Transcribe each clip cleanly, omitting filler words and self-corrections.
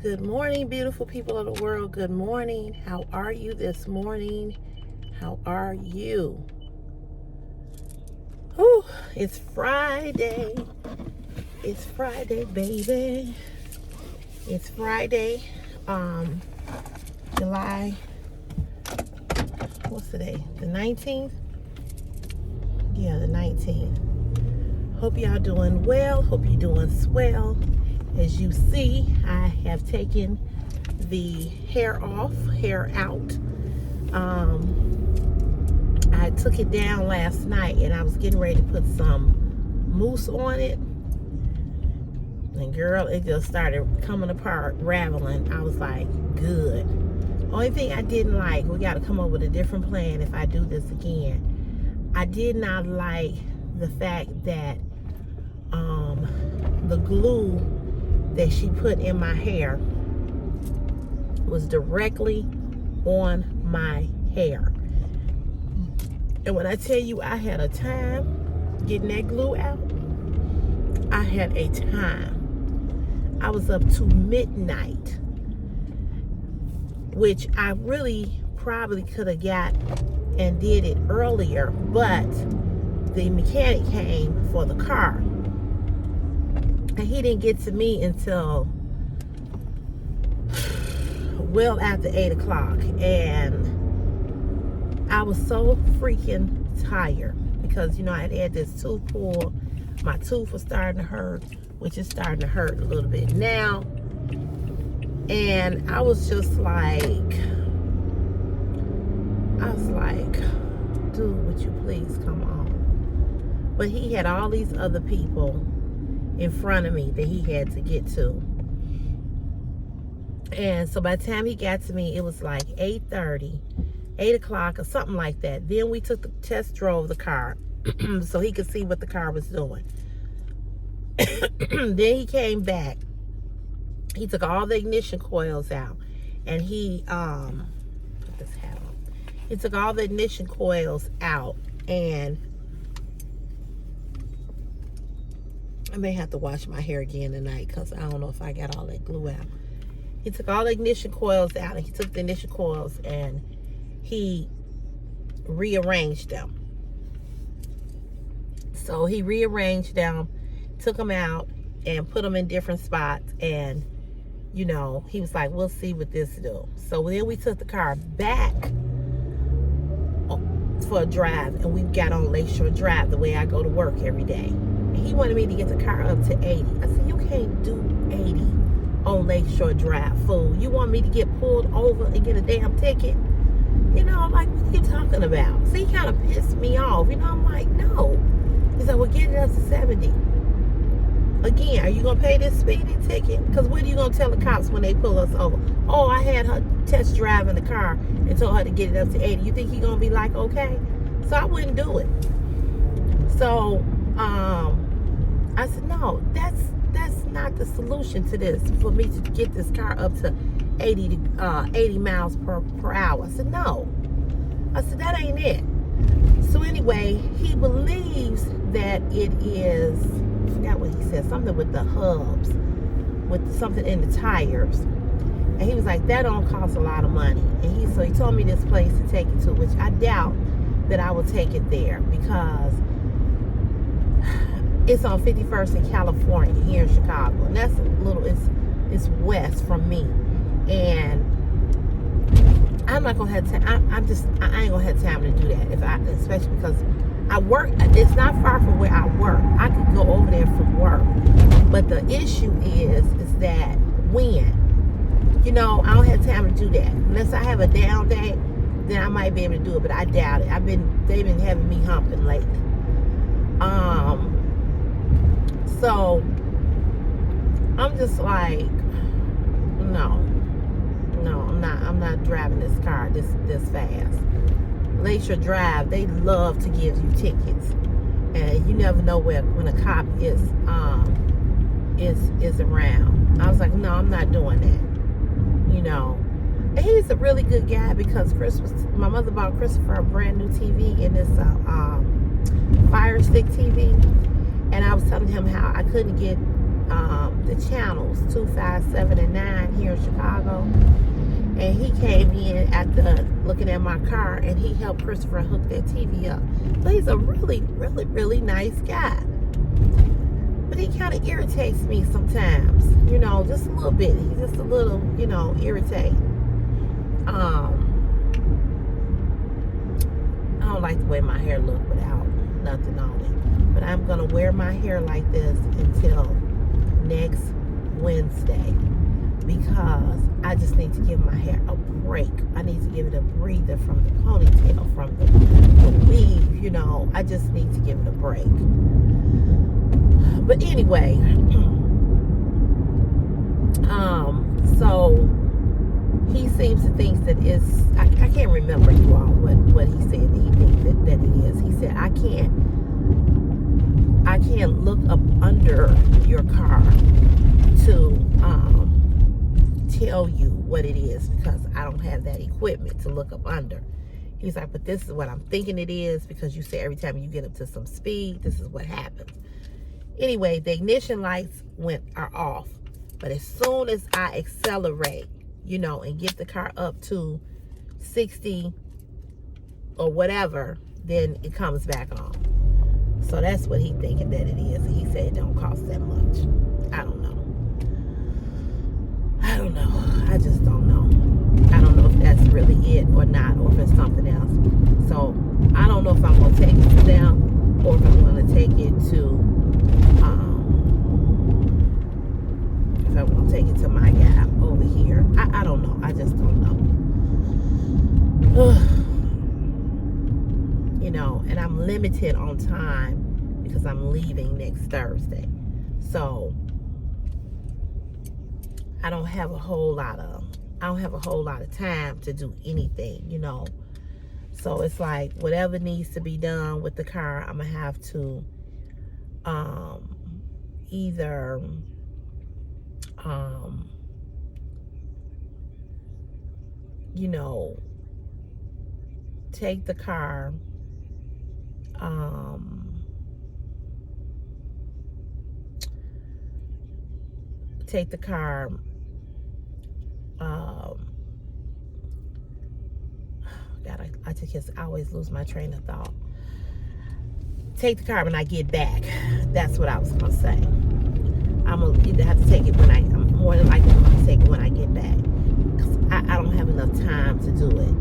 Good morning, beautiful people of the world. Good morning. How are you this morning? How are you? Whew, it's Friday. It's Friday, baby. It's Friday. July, what's today? The 19th? Yeah, the 19th. Hope y'all doing well. Hope you're doing swell. As you see, I have taken the hair out. I took it down last night and I was getting ready to put some mousse on it. And girl, it just started coming apart, raveling. I was like, good. Only thing I didn't like, we got to come up with a different plan if I do this again. I did not like the fact that the glue that she put in my hair was directly on my hair. And when I tell you I had a time getting that glue out, I had a time. I was up to midnight, which I really probably could have got and did it earlier, but the mechanic came for the car. And he didn't get to me until well after 8 o'clock. And I was so freaking tired because, I had this tooth pull. My tooth was starting to hurt, which is starting to hurt a little bit now. And I was like, dude, would you please come on? But he had all these other people in front of me that he had to get to. And so by the time he got to me, it was like 8:30, 8 o'clock or something like that. Then we took the test drove the car so he could see what the car was doing. Then he came back. He took all the ignition coils out and he put this hat on. He took all the ignition coils out, and I may have to wash my hair again tonight because I don't know if I got all that glue out. He took all the ignition coils out, and he took the ignition coils and he rearranged them. So he rearranged them, took them out and put them in different spots, and he was like, we'll see what this do. So then we took the car back for a drive, and we got on Lakeshore Drive, the way I go to work every day. He wanted me to get the car up to 80. I said, you can't do 80 on Lakeshore Drive, fool. You want me to get pulled over and get a damn ticket? Like, what are you talking about? See, he kind of pissed me off. I'm like, no. He said, well, get it up to 70. Again, are you going to pay this speeding ticket? Because what are you going to tell the cops when they pull us over? Oh, I had her test drive in the car and told her to get it up to 80. You think he's going to be like, okay? So I wouldn't do it. So, I said, no, that's not the solution to this, for me to get this car up to 80 miles per hour. I said, no. I said, that ain't it. So anyway, he believes that it is, I forgot what he said, something with the hubs, with something in the tires. And he was like, that don't cost a lot of money. And so he told me this place to take it to, which I doubt that I will take it there, because it's on 51st in California here in Chicago, and that's it's west from me, and I'm not gonna have time. I ain't gonna have time to do that, especially because I work. It's not far from where I work. I could go over there from work, but the issue is that when I don't have time to do that unless I have a down day, then I might be able to do it, but I doubt it. They've been having me humping lately. So I'm just like, no, I'm not driving this car this fast. Lakeshore Drive, they love to give you tickets, and you never know when a cop is around. I was like, no, I'm not doing that. And he's a really good guy, because my mother bought Christopher a brand new TV, and it's a Fire Stick TV. And I was telling him how I couldn't get the channels 2, 5, 7, and 9 here in Chicago. And he came in looking at my car, and he helped Christopher hook that TV up. So he's a really, really, really nice guy. But he kind of irritates me sometimes, just a little bit. He's just a little, irritating. I don't like the way my hair look without nothing on it. But I'm going to wear my hair like this until next Wednesday, because I just need to give my hair a break. I need to give it a breather from the ponytail, from the weave, I just need to give it a break. But anyway, so he seems to think that it's, I can't remember, you all, what he said that he thinks that it is. He said, I can't look up under your car to tell you what it is, because I don't have that equipment to look up under. He's like, but this is what I'm thinking it is, because you say every time you get up to some speed, this is what happens. Anyway, the ignition lights are off. But as soon as I accelerate, and get the car up to 60 or whatever, then it comes back on. So that's what he's thinking that it is. And he said it don't cost that much. I don't know. I just don't know. I don't know if that's really it or not, or if it's something else. So I don't know if I'm going to take it to them, or if I'm going to take it to my guy over here. I don't know. I just don't know. And I'm limited on time because I'm leaving next Thursday. So I don't have a whole lot of time to do anything, So it's like whatever needs to be done with the car, I'm gonna have to either take the car God, I always lose my train of thought. Take the car when I get back. That's what I was gonna say. I'm gonna either have to take it I'm more than likely going to take it when I get back, because I don't have enough time to do it,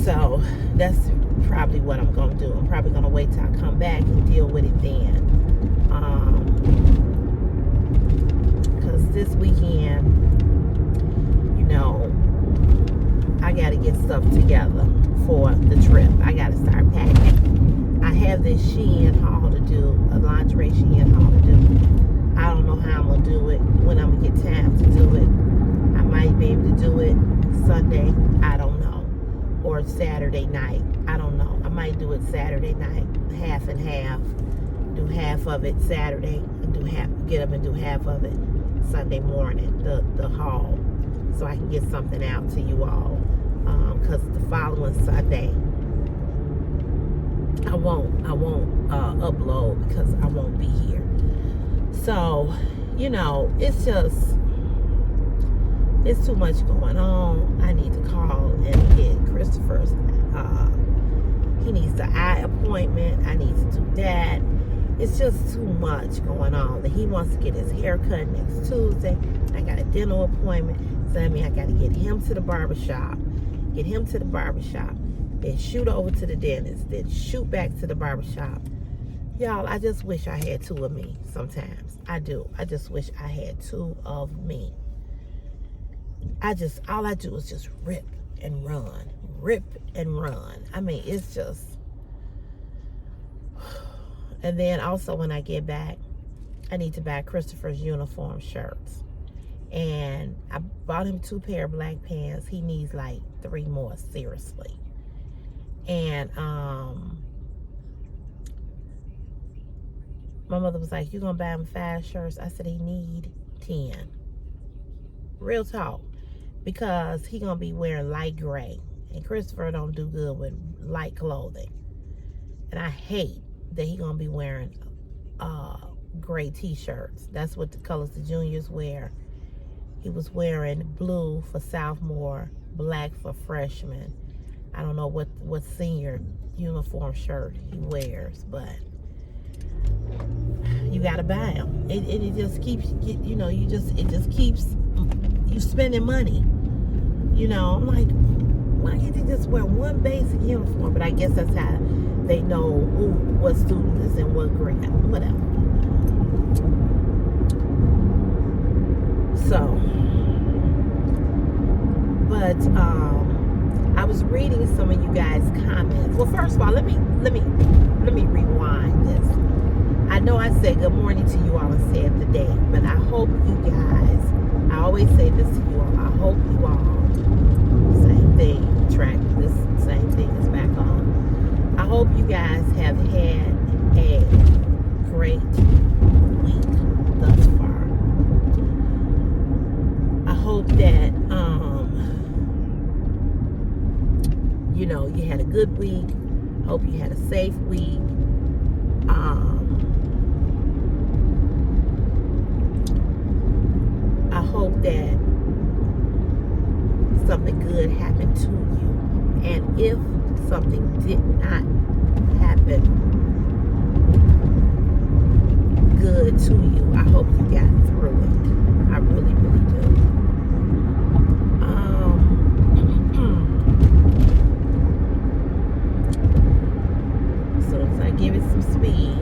So that's probably what I'm going to do. I'm probably going to wait till I come back and deal with it then. Because this weekend, I got to get stuff together for the trip. I got to start packing. I have this Shein haul to do, a lingerie Shein haul to do. I don't know how I'm going to do it, when I'm going to get time to do it. I might be able to do it Sunday, I don't know, or Saturday night, I don't know. I might do it Saturday night, half and half, do half of it Saturday, and get up and do half of it Sunday morning, the haul, so I can get something out to you all, because the following Sunday, I won't upload because I won't be here. So, it's too much going on. I need to call and get Christopher's, he needs the eye appointment. I need to do that. It's just too much going on. He wants to get his hair cut next Tuesday. I got a dental appointment. So that means I got to get him to the barbershop. Then shoot over to the dentist. Then shoot back to the barbershop. Y'all, I just wish I had two of me sometimes. I do. I just wish I had two of me. All I do is just rip and run. I mean, it's just. And then also when I get back, I need to buy Christopher's uniform shirts. And I bought him 2 pair of black pants. He needs like 3 more, seriously. And my mother was like, you gonna buy him 5 shirts? I said, he need 10. Real talk. Because he gonna be wearing light gray. And Christopher don't do good with light clothing. And I hate that he gonna be wearing gray t-shirts. That's what the colors the juniors wear. He was wearing blue for sophomore, black for freshman. I don't know what senior uniform shirt he wears, but you gotta buy them. It just keeps, it just keeps you spending money. I'm like, why can't they just wear one basic uniform? But I guess that's how they know what student is in what grade, whatever. So, but I was reading some of you guys' comments. Well, first of all, let me rewind this. I know I said good morning to you all and said the day, but I hope you guys, I always say this to you all, I hope you all, same thing, track this, same thing is back on. I hope you guys have had a great week thus far. I hope that, you had a good week. Hope you had a safe week. I hope that something good happened to you. And if something did not happen good to you, I hope you got through it. I really, really do. So as I give it some speed.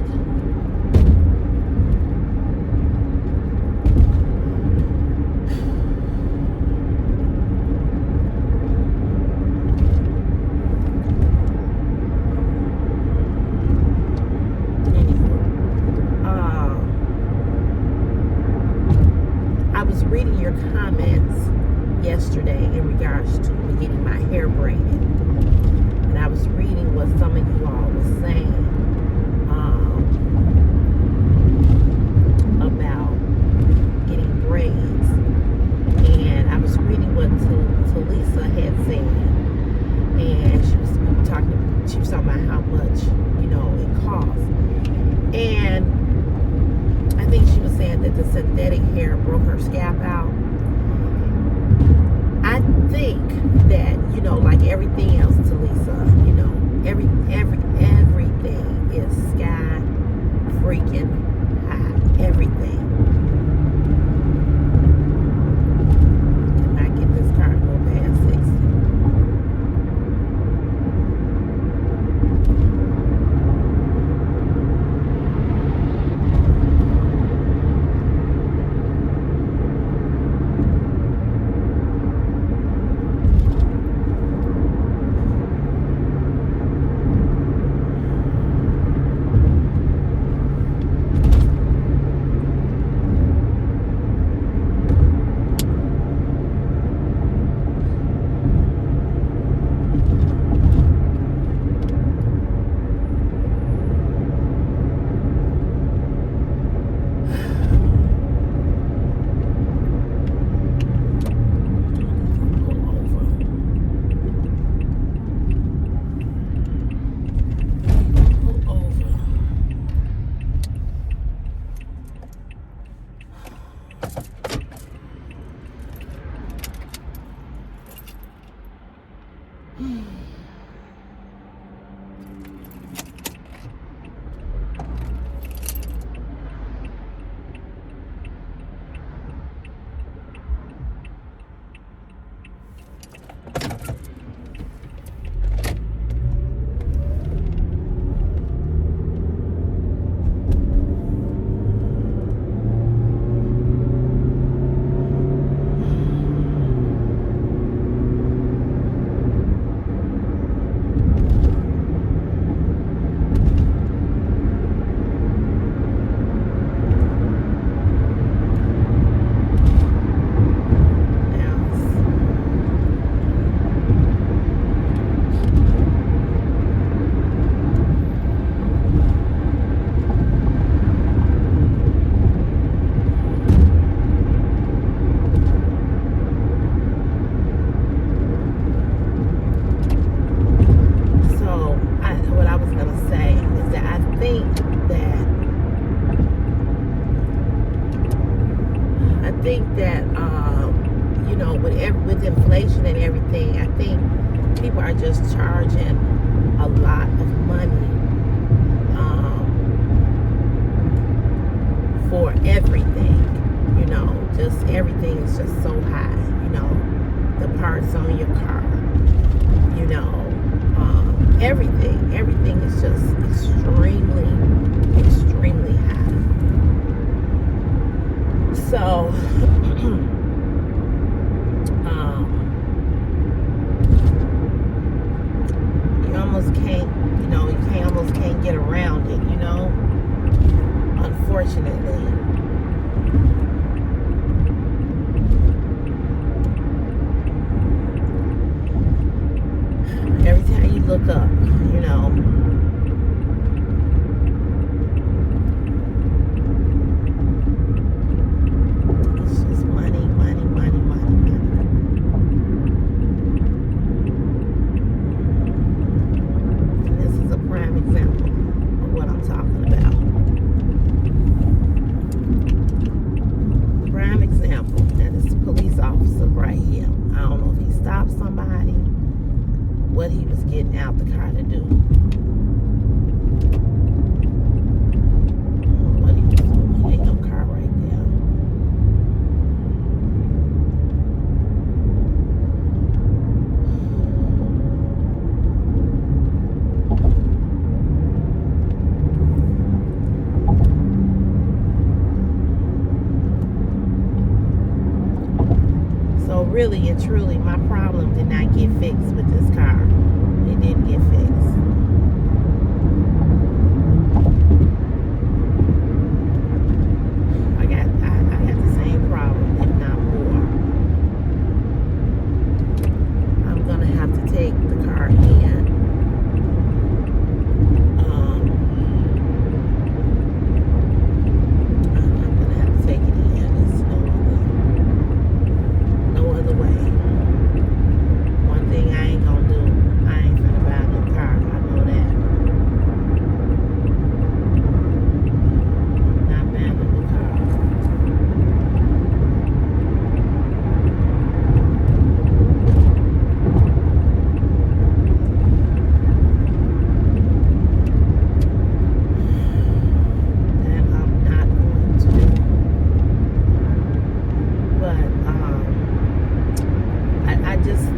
I was reading your comments yesterday in regards to me getting my hair braided. And I was reading what some of you all were saying about getting braids. And I was reading what Talisa had said. And she was talking about how much, it costs. And I think she was saying that the synthetic hair broke her scalp out. I think that, like everything else, Talisa, everything is sky freaking high. Everything. Can I get this car to go past 60? think that with inflation and everything, I think people are just charging a lot of money for everything. Just everything is just so high. The parts on your car. Everything is just extremely, extremely high. So, you almost can't, almost can't get around it, unfortunately. Every time you look up, it's just money, money, money, money, money. And this is a prime example of what I'm talking about. Prime example. Now this police officer right here. I don't know if he stopped somebody, what he was getting out the car to do. What he was doing. Ain't no car right there. So really and truly, my problem did not get fixed with this car. It didn't get fixed. I got the same problem, if not more. I'm gonna have to take the car in. I'm gonna have to take it in. There's no other way. One thing I ain't gonna do, I ain't finna buy no car. I know that. I'm not buying no new car. That I'm not going to do. But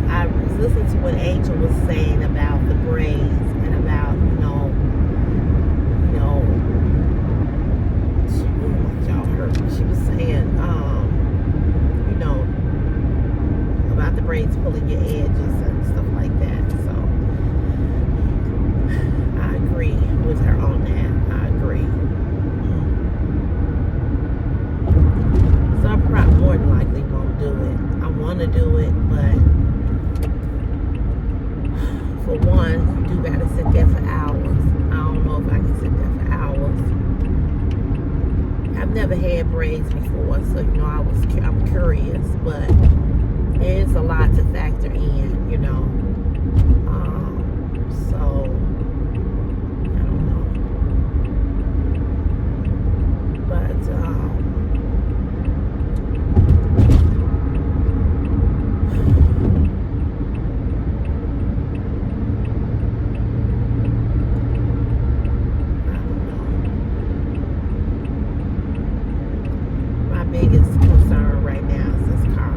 I was listening to what Angel was saying about the braids and about, y'all heard me. She was saying, about the braids pulling your edges and stuff like that. So I agree with her on that. I agree. So I probably more than likely won't do it. I want to do it, but for one, you do gotta sit there for hours. I don't know if I can sit there for hours. I've never had braids before, so I'm curious, but there is a lot to factor in, so I don't know, but biggest concern right now is this car.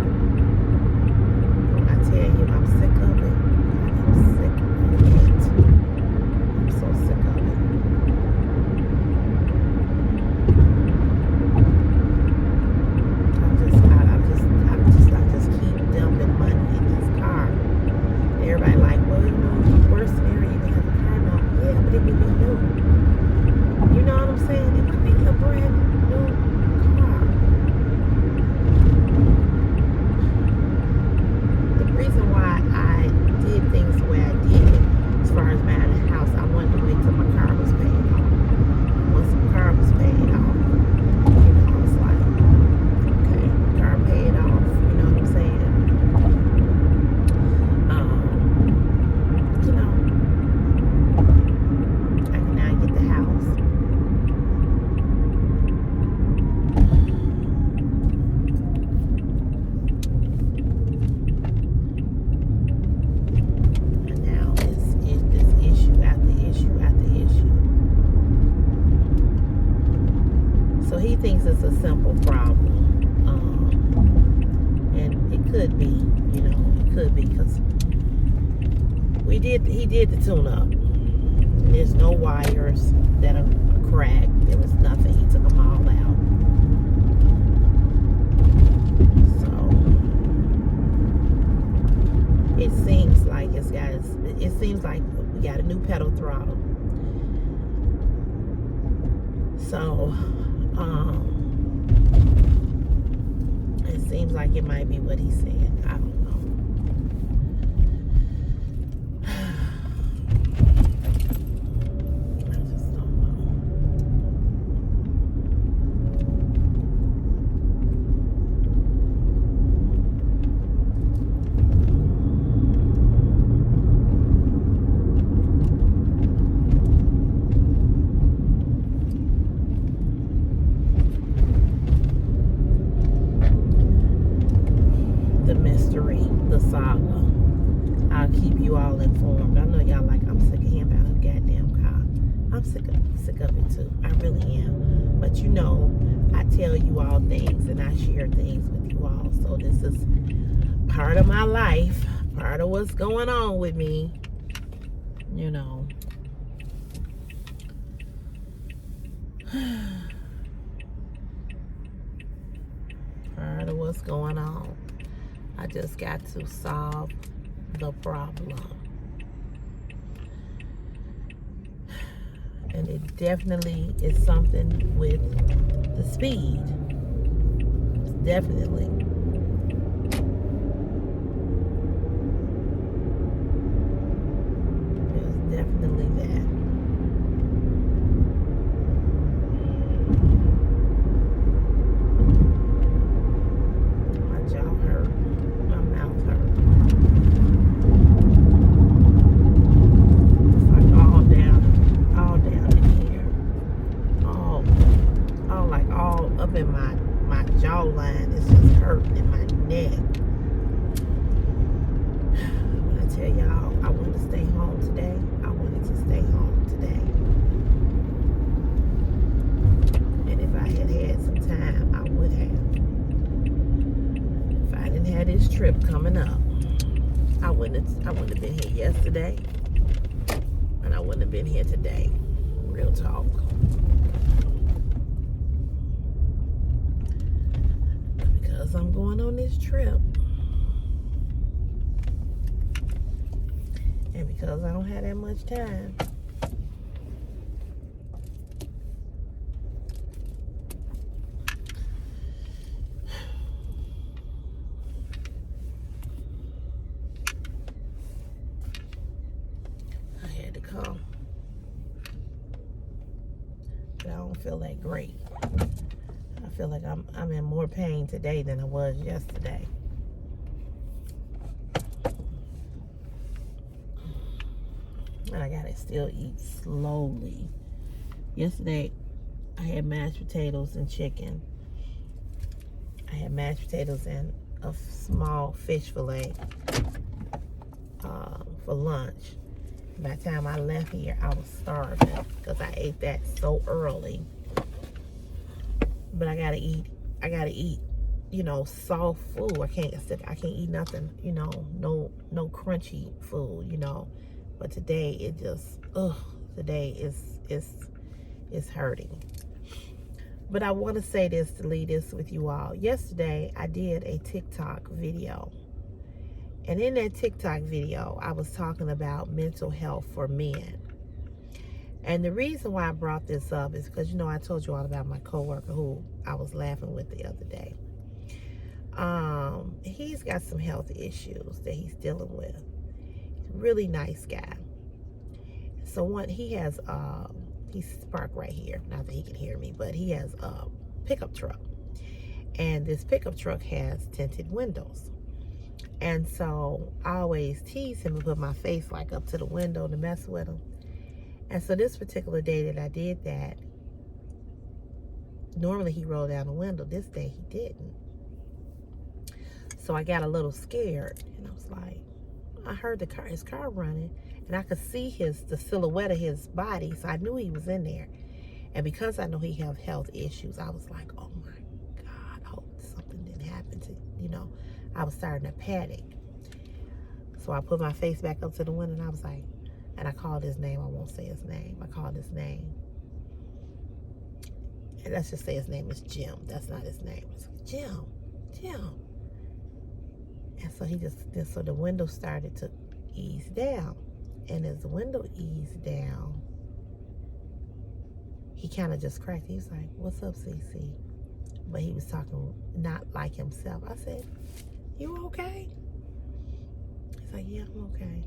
could be, it could be, because he did the tune-up. There's no wires that are cracked. There was nothing. He took them all out. So it seems like we got a new pedal throttle. So it seems like it might be what he's saying. I don't know. I just don't know. The mystery, the saga. I'll keep you all informed. I know y'all like, I'm sick of hearing about a goddamn car. I'm sick of it too. I really am. But I tell you all things and I share things with you all. So this is part of my life, part of what's going on with me. Part of what's going on. I just got to solve the problem. And it definitely is something with the speed. Definitely. There's definitely that. My jaw hurt. My mouth hurt. It's like all down in here. All up in my jawline. It's just hurting in my neck. When I tell y'all I wanted to stay home today, I wanted to stay home today. And if I had some time, I would have. If I didn't have this trip coming up, I wouldn't have been here yesterday, and I wouldn't have been here today. Real talk. Because I'm going on this trip, and because I don't have that much time, I had to come. But I don't feel that great. I feel like I'm in more pain today than I was yesterday. And I gotta still eat slowly. Yesterday, I had mashed potatoes and chicken. I had mashed potatoes and a small fish fillet for lunch. By the time I left here, I was starving because I ate that so early. But I gotta eat, soft food. I can't eat nothing, no crunchy food, But today it just, today is hurting. But I want to say this to leave this with you all. Yesterday I did a TikTok video. And in that TikTok video, I was talking about mental health for men. And the reason why I brought this up is because, I told you all about my coworker who I was laughing with the other day. He's got some health issues that he's dealing with. Really nice guy. So he's parked right here. Not that he can hear me, but he has a pickup truck. And this pickup truck has tinted windows. And so I always tease him and put my face like up to the window to mess with him. And so this particular day that I did that, normally he rolled down the window. This day he didn't. So I got a little scared. And I was like, I heard his car running. And I could see the silhouette of his body. So I knew he was in there. And because I know he have health issues, I was like, oh my God, I hope something didn't happen to, I was starting to panic. So I put my face back up to the window and I was like, and I called his name. I won't say his name. I called his name. And let's just say his name is Jim. That's not his name. It's like, Jim. And so so the window started to ease down. And as the window eased down, he kind of just cracked. He was like, what's up, CC? But he was talking not like himself. I said, you okay? He's like, yeah, I'm okay.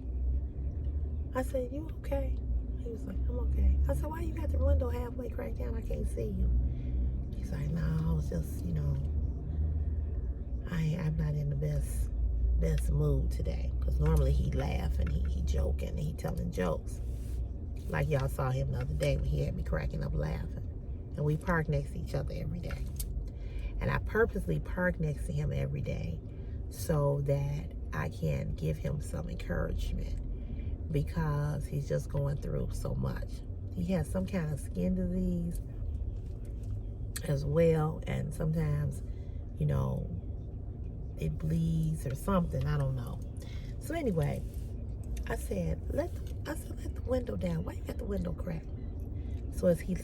I said, you okay? He was like, I'm okay. I said, why you got the window halfway cracked down? I can't see you. He's like, no, I was just, I'm not in the best mood today. Because normally he laugh and he joking and he telling jokes. Like y'all saw him the other day when he had me cracking up laughing. And we park next to each other every day. And I purposely park next to him every day so that I can give him some encouragement, because he's just going through so much. He has some kind of skin disease as well, and sometimes, it bleeds or something. I don't know. So anyway, I said, let the window down. Why you got the window cracked? So as he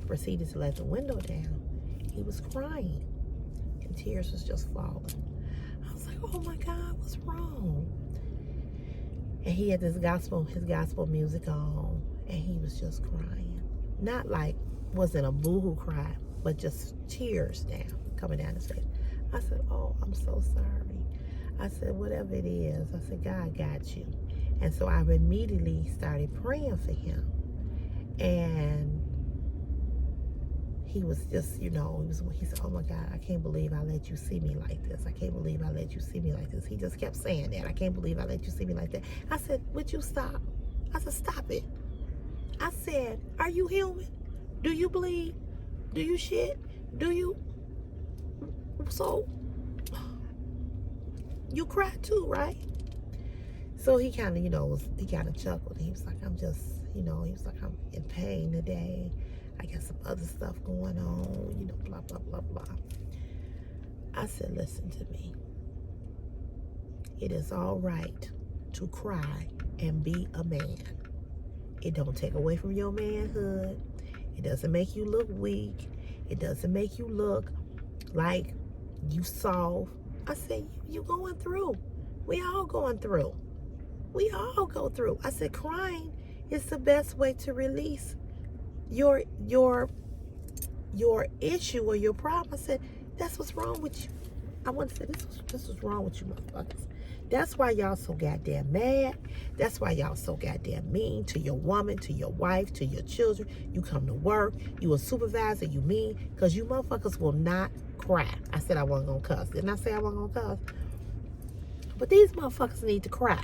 proceeded to let the window down, he was crying, and tears was just falling. I was like, oh my God, what's wrong? And he had his gospel music on, and he was just crying. Not like, wasn't a boohoo cry, but just tears coming down his face. I said, oh, I'm so sorry. I said, whatever it is, I said, God got you. And so I immediately started praying for him. And he was just, he said, oh my God, I can't believe I let you see me like this. I can't believe I let you see me like this. He just kept saying that. I can't believe I let you see me like that. I said, would you stop? I said, stop it. I said, are you human? Do you bleed? Do you shit? Do you? So, you cry too, right? So he kind of, he kind of chuckled. He was like, I'm just, he was like, I'm in pain today. I got some other stuff going on, blah, blah, blah, blah. I said, listen to me. It is all right to cry and be a man. It don't take away from your manhood. It doesn't make you look weak. It doesn't make you look like you soft. I said, you going through. We all going through. We all go through. I said, crying is the best way to release your issue or your problem. I said, that's what's wrong with you. I want to say, this was wrong with you motherfuckers. That's why y'all so goddamn mad. That's why y'all so goddamn mean to your woman, to your wife, to your children. You come to work, you a supervisor, you mean, because you motherfuckers will not cry. I said I wasn't gonna cuss. Didn't I say I wasn't gonna cuss? But these motherfuckers need to cry.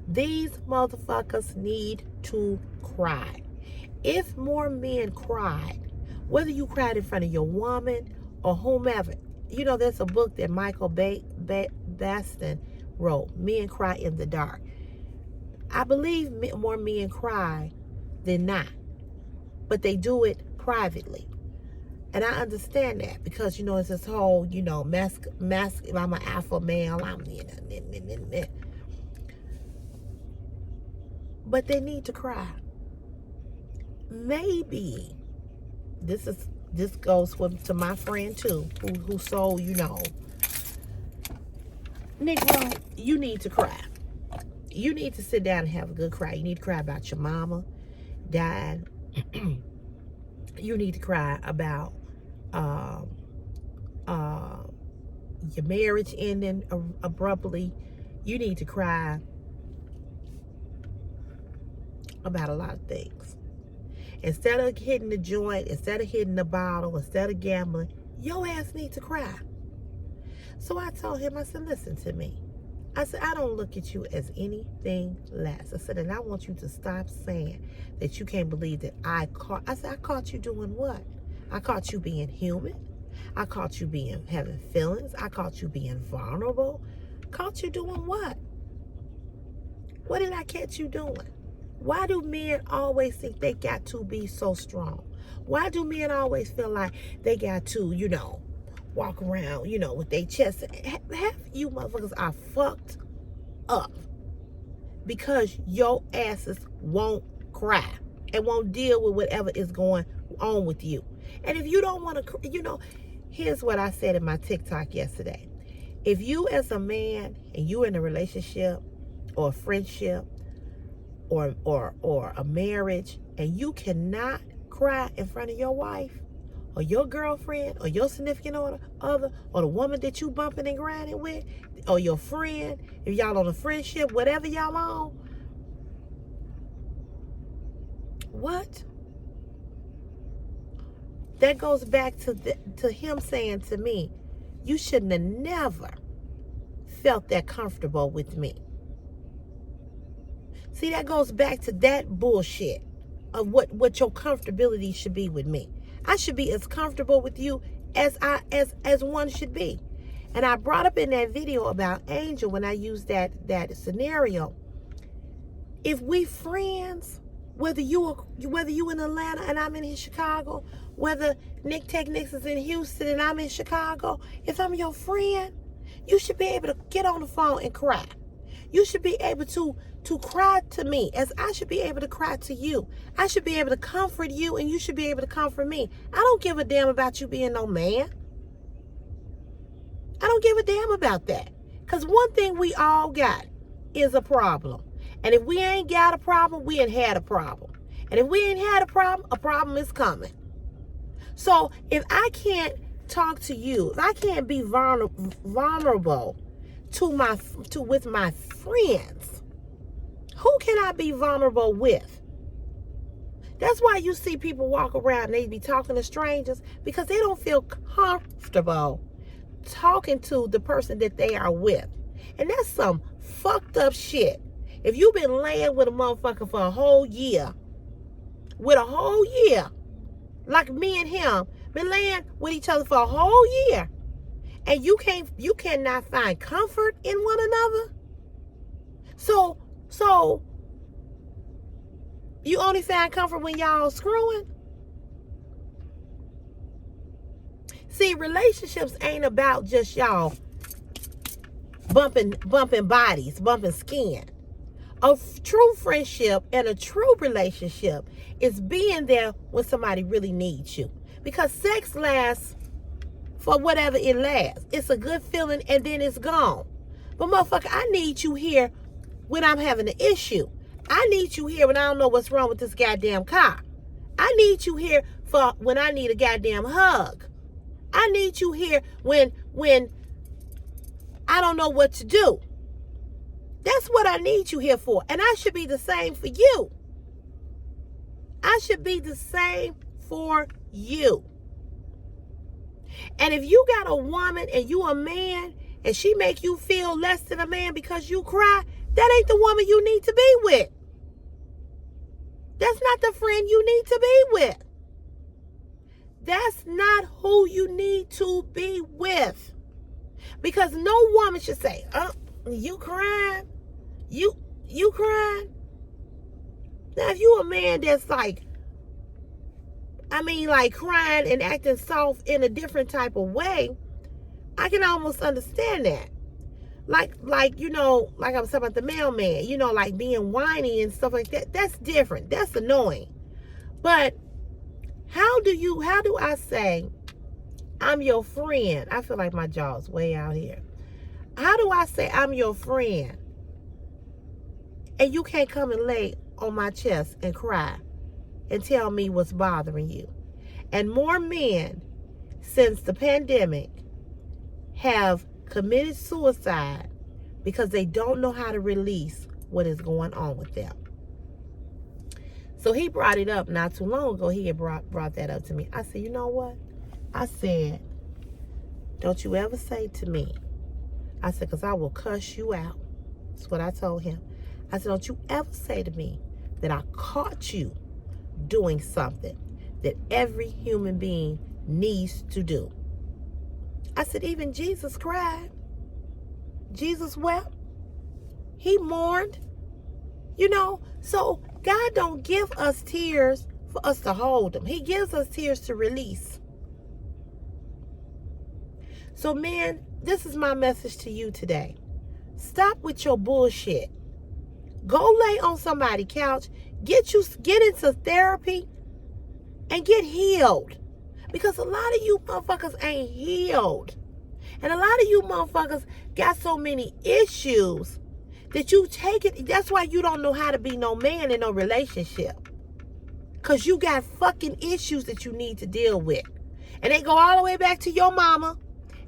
These motherfuckers need to cry. If more men cried, whether you cried in front of your woman or whomever, there's a book that Michael Baston wrote, Men Cry in the Dark. I believe more men cry than not, but they do it privately. And I understand that because, it's this whole, I'm an alpha male, but they need to cry. Maybe this goes to my friend too, who so Negro, you need to cry. You need to sit down and have a good cry. You need to cry about your mama dying. You need to cry about your marriage ending abruptly. You need to cry about a lot of things. Instead of hitting the joint, instead of hitting the bottle, instead of gambling, your ass needs to cry. So I told him, I said, listen to me. I said, I don't look at you as anything less. I said, and I want you to stop saying that you can't believe that I caught you doing what? I caught you being human. I caught you having feelings. I caught you being vulnerable. Caught you doing what? What did I catch you doing? Why do men always think they got to be so strong? Why do men always feel like they got to, walk around, with their chest. Half you motherfuckers are fucked up because your asses won't cry and won't deal with whatever is going on with you. And if you don't want to, here's what I said in my TikTok yesterday. If you as a man and you in a relationship or a friendship or a marriage and you cannot cry in front of your wife or your girlfriend or your significant other or the woman that you bumping and grinding with or your friend, if y'all on a friendship, whatever y'all on, what? That goes back to him saying to me, you shouldn't have never felt that comfortable with me. See, that goes back to that bullshit of what your comfortability should be with me. I should be as comfortable with you as one should be. And I brought up in that video about Angel when I used that scenario. If we friends, whether you in Atlanta and I'm in Chicago, whether Nick Technics is in Houston and I'm in Chicago, if I'm your friend, you should be able to get on the phone and cry. You should be able to cry to me as I should be able to cry to you. I should be able to comfort you and you should be able to comfort me. I don't give a damn about you being no man. I don't give a damn about that. Because one thing we all got is a problem. And if we ain't got a problem, we ain't had a problem. And if we ain't had a problem is coming. So if I can't talk to you, if I can't be vulnerable with my friends, who can I be vulnerable with? That's why you see people walk around and they be talking to strangers because they don't feel comfortable talking to the person that they are with. And that's some fucked up shit. If you've been laying with a motherfucker for a whole year, like me and him, been laying with each other for a whole year, and you cannot find comfort in one another. So you only find comfort when y'all screwing. See, relationships ain't about just y'all bumping bodies, bumping skin. A true friendship and a true relationship is being there when somebody really needs you. Because sex lasts for whatever it lasts. It's a good feeling and then it's gone. But motherfucker, I need you here when I'm having an issue. I need you here when I don't know what's wrong with this goddamn car. I need you here for when I need a goddamn hug. I need you here when I don't know what to do. That's what I need you here for. And I should be the same for you. I should be the same for you. And if you got a woman and you a man and she make you feel less than a man because you cry, that ain't the woman you need to be with. That's not the friend you need to be with. That's not who you need to be with. Because no woman should say, you crying? You crying? Now, if you a man that's like crying and acting soft in a different type of way, I can almost understand that. Like I was talking about the mailman, like being whiny and stuff like that. That's different. That's annoying. But how do I say I'm your friend? I feel like my jaw's way out here. How do I say I'm your friend and you can't come and lay on my chest and cry and tell me what's bothering you? And more men since the pandemic have committed suicide because they don't know how to release what is going on with them. So he brought it up not too long ago. He had brought that up to me. I said, you know what? I said, don't you ever say to me, I said, because I will cuss you out. That's what I told him. I said, don't you ever say to me that I caught you doing something that every human being needs to do. I said, even Jesus cried. Jesus wept. He mourned. So God don't give us tears for us to hold them. He gives us tears to release. So, man, this is my message to you today. Stop with your bullshit. Go lay on somebody's couch. Get into therapy and get healed. Because a lot of you motherfuckers ain't healed. And a lot of you motherfuckers got so many issues that you take it. That's why you don't know how to be no man in no relationship. Because you got fucking issues that you need to deal with. And they go all the way back to your mama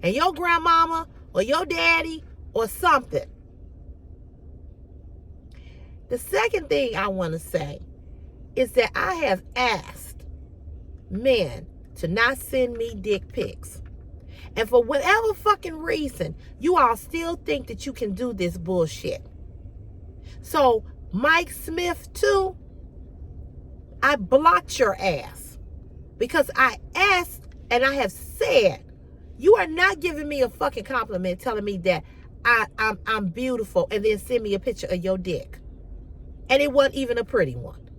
and your grandmama or your daddy or something. The second thing I want to say is that I have asked men to not send me dick pics. And for whatever fucking reason, you all still think that you can do this bullshit. So, Mike Smith too, I blocked your ass. Because I asked and I have said, you are not giving me a fucking compliment telling me that I'm beautiful and then send me a picture of your dick. And it wasn't even a pretty one.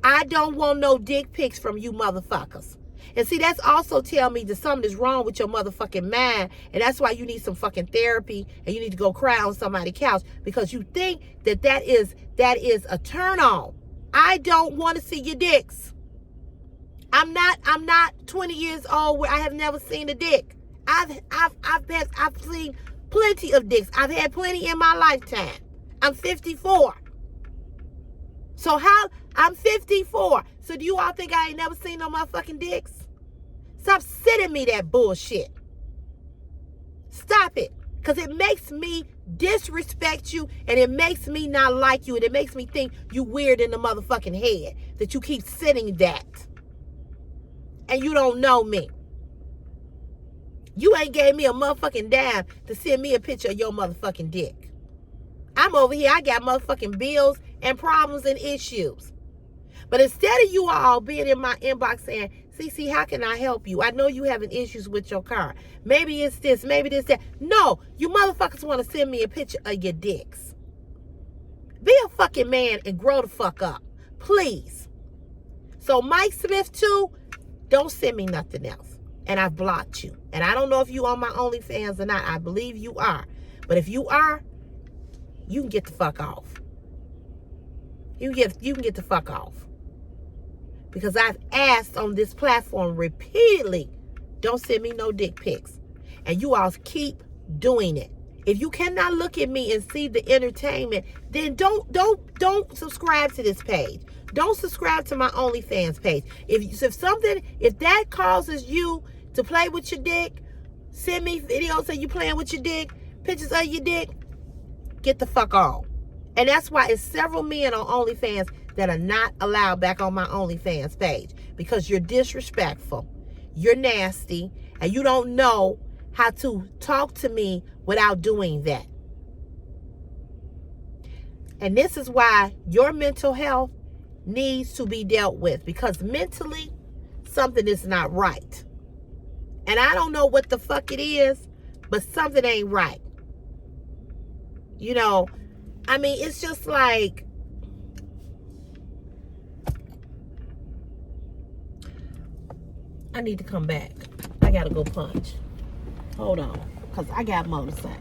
I don't want no dick pics from you motherfuckers. And see, that's also tell me that something is wrong with your motherfucking mind. And that's why you need some fucking therapy and you need to go cry on somebody's couch. Because you think that is a turn on. I don't want to see your dicks. I'm not 20 years old where I have never seen a dick. I've seen plenty of dicks. I've had plenty in my lifetime. I'm 54. So I'm 54. So do you all think I ain't never seen no motherfucking dicks? Stop sending me that bullshit. Stop it. Because it makes me disrespect you and it makes me not like you and it makes me think you weird in the motherfucking head that you keep sending that. And you don't know me. You ain't gave me a motherfucking dime to send me a picture of your motherfucking dick. I'm over here. I got motherfucking bills and problems and issues. But instead of you all being in my inbox saying, CC, how can I help you? I know you having issues with your car. Maybe it's this, maybe this, that. No, you motherfuckers want to send me a picture of your dicks. Be a fucking man and grow the fuck up. Please. So Mike Smith too, don't send me nothing else. And I've blocked you. And I don't know if you on my OnlyFans or not. I believe you are. But if you are, you can get the fuck off. You can get the fuck off. Because I've asked on this platform repeatedly, don't send me no dick pics. And you all keep doing it. If you cannot look at me and see the entertainment, then don't subscribe to this page. Don't subscribe to my OnlyFans page. If that causes you to play with your dick, send me videos of you playing with your dick, pictures of your dick, get the fuck on. And that's why it's several men on OnlyFans that are not allowed back on my OnlyFans page. Because you're disrespectful, you're nasty, and you don't know how to talk to me without doing that. And this is why your mental health needs to be dealt with. Because mentally, something is not right. And I don't know what the fuck it is, but something ain't right. You know, I mean, it's just like, I need to come back. I gotta go punch. Hold on, because I got motorcycle.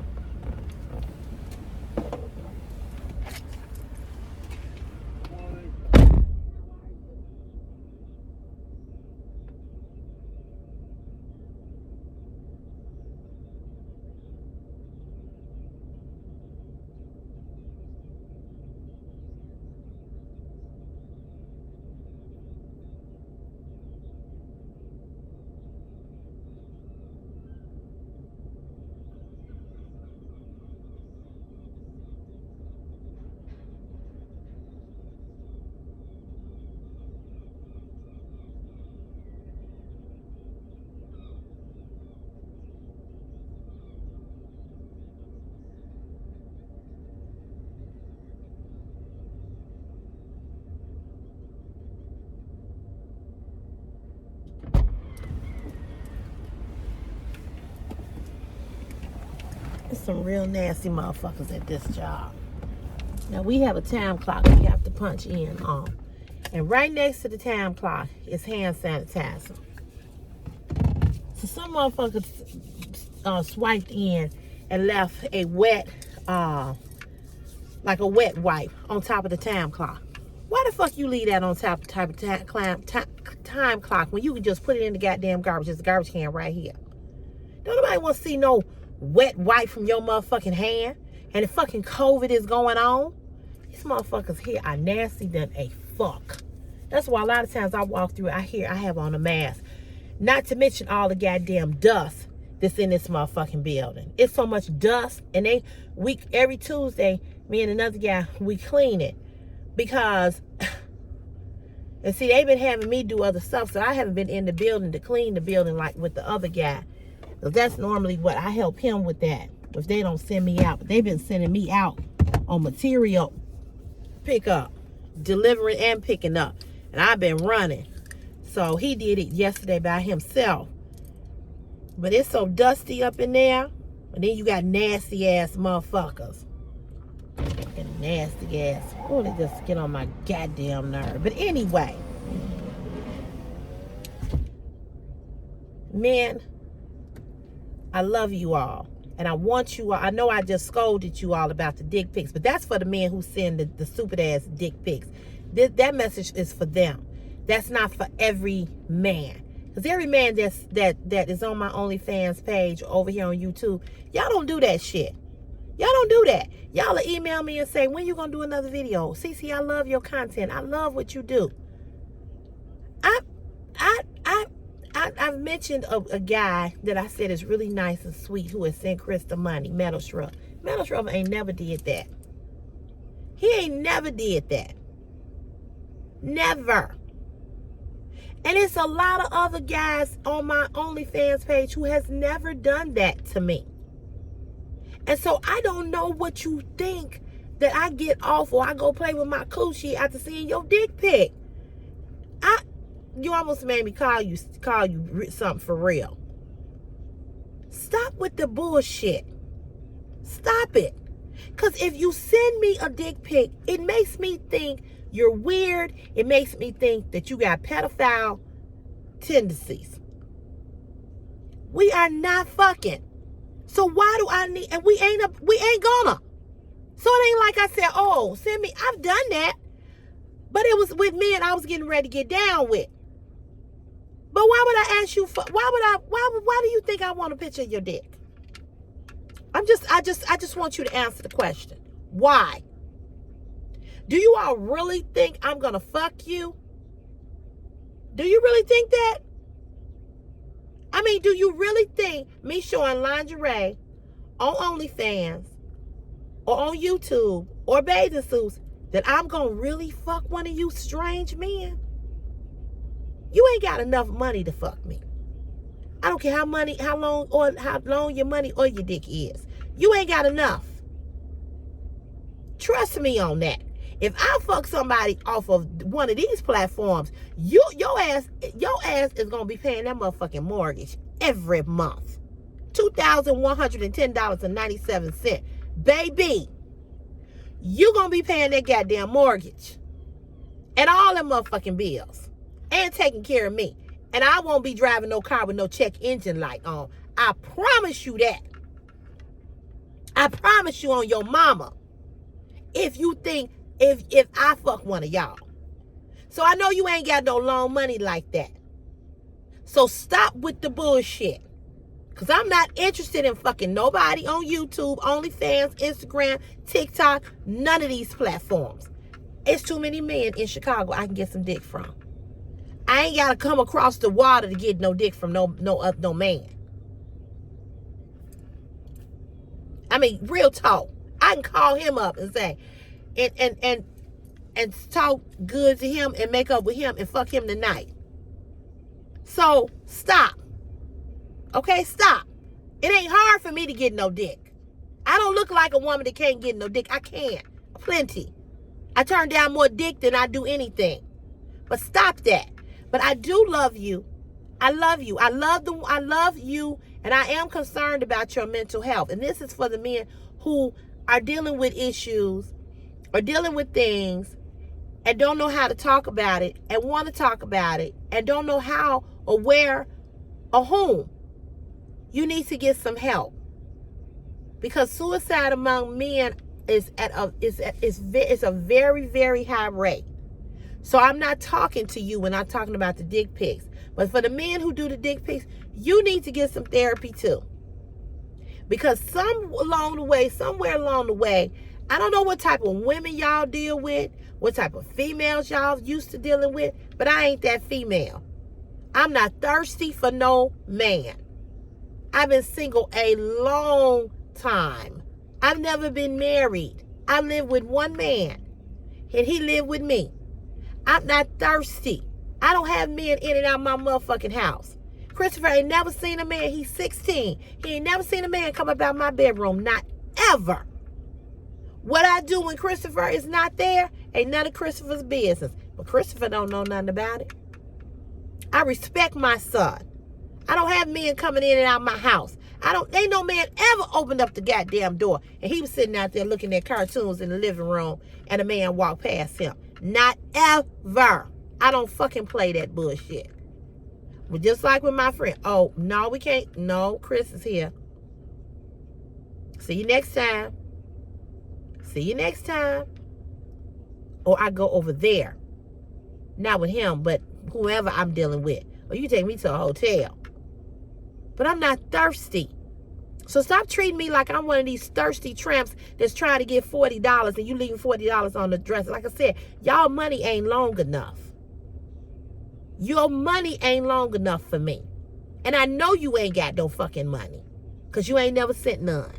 There's some real nasty motherfuckers at this job. Now we have a time clock we have to punch in on. And right next to the time clock is hand sanitizer. So some motherfuckers swiped in and left a wet, like a wet wipe on top of the time clock. Why the fuck you leave that on top of time clock when you can just put it in the goddamn garbage? There's a garbage can right here. Don't nobody want to see no wet wipe from your motherfucking hand. And the fucking COVID is going on. These motherfuckers here are nasty than a fuck. That's why a lot of times I walk through, I have on a mask. Not to mention all the goddamn dust that's in this motherfucking building. It's so much dust. And every Tuesday, me and another guy, we clean it. Because, and see, they've been having me do other stuff. So I haven't been in the building to clean the building like with the other guy. Because that's normally what I help him with that. If they don't send me out. But they've been sending me out on material pickup, delivering and picking up. And I've been running. So he did it yesterday by himself. But it's so dusty up in there. And then you got nasty ass motherfuckers. Fucking nasty ass. Oh, they just get on my goddamn nerve. But anyway. Men, I love you all. And I want you all. I know I just scolded you all about the dick pics. But that's for the men who send the stupid ass dick pics. That message is for them. That's not for every man. Because every man that is on my OnlyFans page over here on YouTube, y'all don't do that shit. Y'all don't do that. Y'all will email me and say, when you gonna do another video? Cece, I love your content. I love what you do. I've mentioned a guy that I said is really nice and sweet who has sent Chris the money, Metal Shrub. Metal Shrub ain't never did that. He ain't never did that. Never. And it's a lot of other guys on my OnlyFans page who has never done that to me. And so I don't know what you think that I get off or I go play with my coochie after seeing your dick pic. You almost made me call you something for real. Stop with the bullshit. Stop it. Because if you send me a dick pic, it makes me think you're weird. It makes me think that you got pedophile tendencies. We are not fucking. So why do I need, and we ain't gonna. So it ain't like I said, oh, send me, I've done that. But it was with men I was getting ready to get down with. But why would I ask you for, why do you think I want a picture of your dick? I just want you to answer the question. Why? Do you all really think I'm gonna fuck you? Do you really think that? I mean, do you really think me showing lingerie on OnlyFans or on YouTube or bathing suits that I'm gonna really fuck one of you strange men? You ain't got enough money to fuck me. I don't care how long your money or your dick is. You ain't got enough. Trust me on that. If I fuck somebody off of one of these platforms, your ass is gonna be paying that motherfucking mortgage every month. $2,110.97. Baby, you gonna be paying that goddamn mortgage. And all them motherfucking bills. And taking care of me. And I won't be driving no car with no check engine light on. I promise you that. I promise you on your mama. If you think, if I fuck one of y'all. So I know you ain't got no long money like that. So stop with the bullshit. Because I'm not interested in fucking nobody on YouTube, OnlyFans, Instagram, TikTok, none of these platforms. It's too many men in Chicago I can get some dick from. I ain't got to come across the water to get no dick from no man. I mean, real talk. I can call him up and say, and talk good to him and make up with him and fuck him tonight. So stop. Okay, stop. It ain't hard for me to get no dick. I don't look like a woman that can't get no dick. I can't. Plenty. I turn down more dick than I do anything. But stop that. But I do love you. I love you. I love you, and I am concerned about your mental health. And this is for the men who are dealing with issues or dealing with things and don't know how to talk about it and want to talk about it and don't know how or where or whom. You need to get some help. Because suicide among men is a very, very high rate. So I'm not talking to you when I'm talking about the dick pics. But for the men who do the dick pics, you need to get some therapy too. Because somewhere along the way, I don't know what type of women y'all deal with, what type of females y'all used to dealing with, but I ain't that female. I'm not thirsty for no man. I've been single a long time. I've never been married. I live with one man, and he lived with me. I'm not thirsty. I don't have men in and out my motherfucking house. Christopher ain't never seen a man. He's 16. He ain't never seen a man come about my bedroom. Not ever. What I do when Christopher is not there ain't none of Christopher's business. But Christopher don't know nothing about it. I respect my son. I don't have men coming in and out my house. Ain't no man ever opened up the goddamn door and he was sitting out there looking at cartoons in the living room and a man walked past him. Not ever. I don't fucking play that bullshit. But just like with my friend. Oh, no, we can't. No, Chris is here. See you next time. See you next time. Or I go over there. Not with him, but whoever I'm dealing with. Or you take me to a hotel. But I'm not thirsty. So stop treating me like I'm one of these thirsty tramps that's trying to get $40 and you leaving $40 on the dresser. Like I said, y'all money ain't long enough. Your money ain't long enough for me. And I know you ain't got no fucking money. Because you ain't never sent none.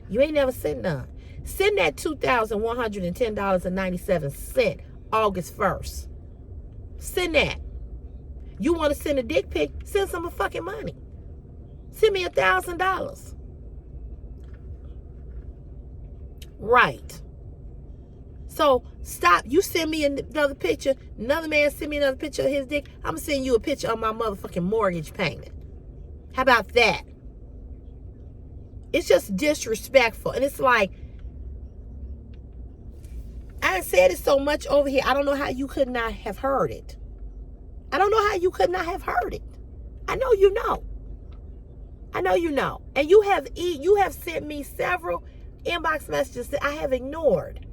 You ain't never sent none. Send that $2,110.97 August 1st. Send that. You want to send a dick pic? Send some fucking money. Send me $1,000. Right. So stop. You send me another picture. Another man send me another picture of his dick. I'm going to send you a picture of my motherfucking mortgage payment. How about that? It's just disrespectful. And it's like, I said it so much over here. I don't know how you could not have heard it. I don't know how you could not have heard it. I know you know. I know you know. And you have sent me several inbox messages that I have ignored.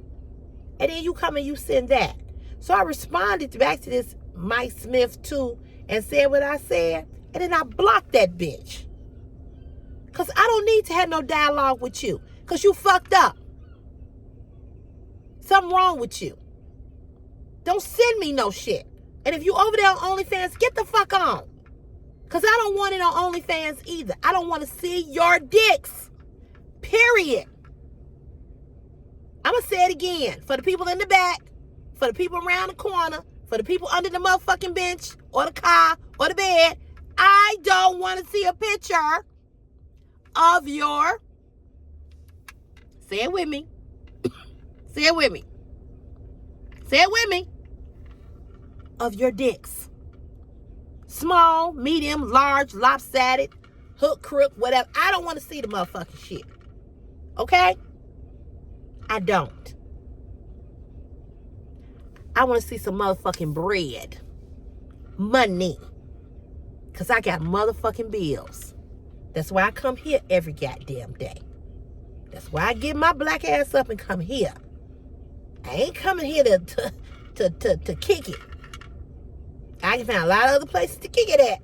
And then you come and you send that. So I responded back to this Mike Smith too and said what I said. And then I blocked that bitch. Because I don't need to have no dialogue with you. Because you fucked up. Something wrong with you. Don't send me no shit. And if you over there on OnlyFans, get the fuck on. Because I don't want it on OnlyFans either. I don't want to see your dicks. Period. I'm going to say it again. For the people in the back, for the people around the corner, for the people under the motherfucking bench or the car or the bed, I don't want to see a picture of your, say it with me. Say it with me. Say it with me. Of your dicks. Small, medium, large, lopsided, hook, crook, whatever. I don't want to see the motherfucking shit. Okay? I don't. I want to see some motherfucking bread. Money. Because I got motherfucking bills. That's why I come here every goddamn day. That's why I get my black ass up and come here. I ain't coming here to kick it. I can find a lot of other places to kick it at.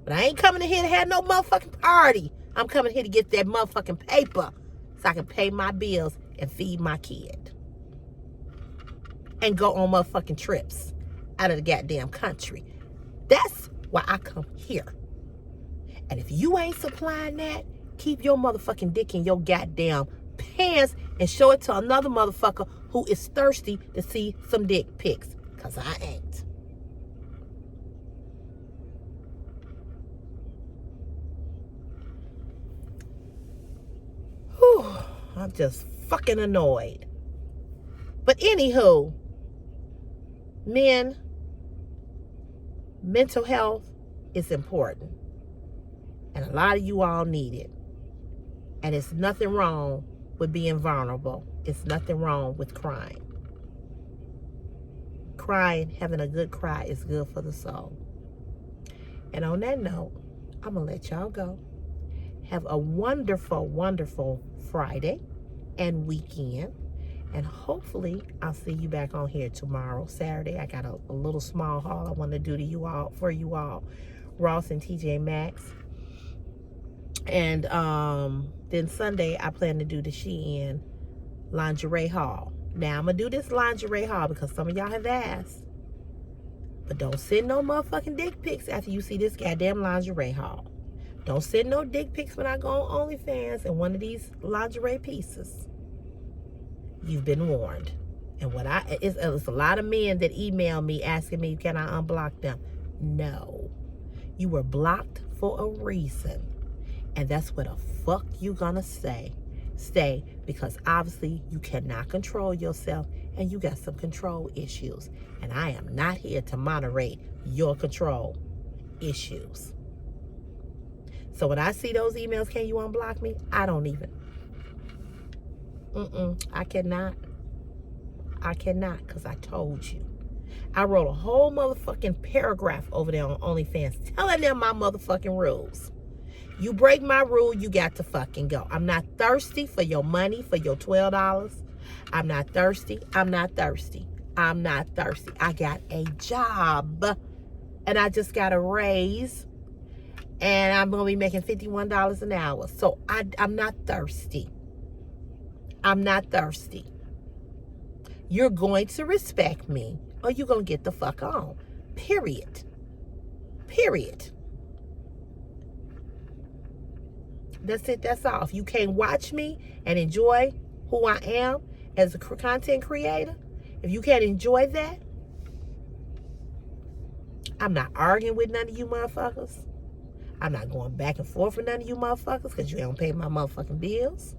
But I ain't coming in here to have no motherfucking party. I'm coming here to get that motherfucking paper so I can pay my bills and feed my kid. And go on motherfucking trips out of the goddamn country. That's why I come here. And if you ain't supplying that, keep your motherfucking dick in your goddamn pants and show it to another motherfucker who is thirsty to see some dick pics. Because I ain't. Whew, I'm just fucking annoyed. But anywho, men, mental health is important. And a lot of you all need it. And it's nothing wrong with being vulnerable. It's nothing wrong with crying. Crying, having a good cry is good for the soul. And on that note, I'm going to let y'all go. Have a wonderful, wonderful Friday and weekend. And hopefully I'll see you back on here tomorrow, Saturday. I got a little small haul I want to do to you all, for you all. Ross and TJ Maxx. And then Sunday I plan to do the Shein lingerie haul. Now I'm going to do this lingerie haul because some of y'all have asked. But don't send no motherfucking dick pics after you see this goddamn lingerie haul. Don't send no dick pics when I go on OnlyFans and one of these lingerie pieces. You've been warned. And it's a lot of men that email me asking me, can I unblock them? No. You were blocked for a reason. And that's what the fuck you gonna stay, because obviously you cannot control yourself and you got some control issues. And I am not here to moderate your control issues. So when I see those emails, can you unblock me? I don't even. I cannot. I cannot, because I told you. I wrote a whole motherfucking paragraph over there on OnlyFans telling them my motherfucking rules. You break my rule, you got to fucking go. I'm not thirsty for your money, for your $12. I'm not thirsty. I'm not thirsty. I'm not thirsty. I got a job and I just got a raise and I'm going to be making $51 an hour. So I'm not thirsty. I'm not thirsty. You're going to respect me or you're going to get the fuck on. Period. Period. That's it. That's all. If you can't watch me and enjoy who I am as a content creator, if you can't enjoy that, I'm not arguing with none of you motherfuckers. I'm not going back and forth with none of you motherfuckers because you don't pay my motherfucking bills.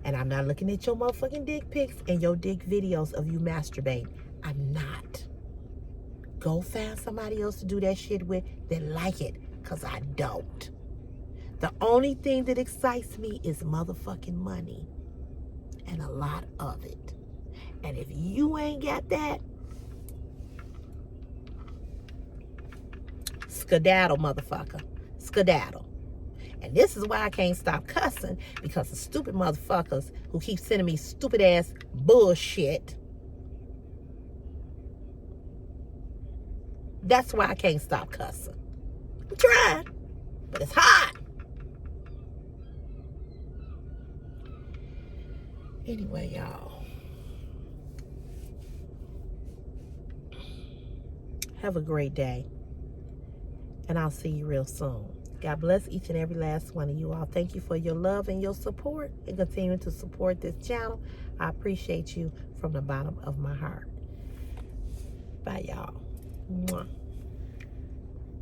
And I'm not looking at your motherfucking dick pics and your dick videos of you masturbating. I'm not. Go find somebody else to do that shit with that like it, because I don't. The only thing that excites me is motherfucking money. And a lot of it. And if you ain't got that, skedaddle, motherfucker. Skedaddle. And this is why I can't stop cussing, because the stupid motherfuckers who keep sending me stupid ass bullshit. That's why I can't stop cussing. I'm trying, but it's hot. Anyway, y'all, have a great day, and I'll see you real soon. God bless each and every last one of you all. Thank you for your love and your support and continuing to support this channel. I appreciate you from the bottom of my heart. Bye, y'all. Mwah.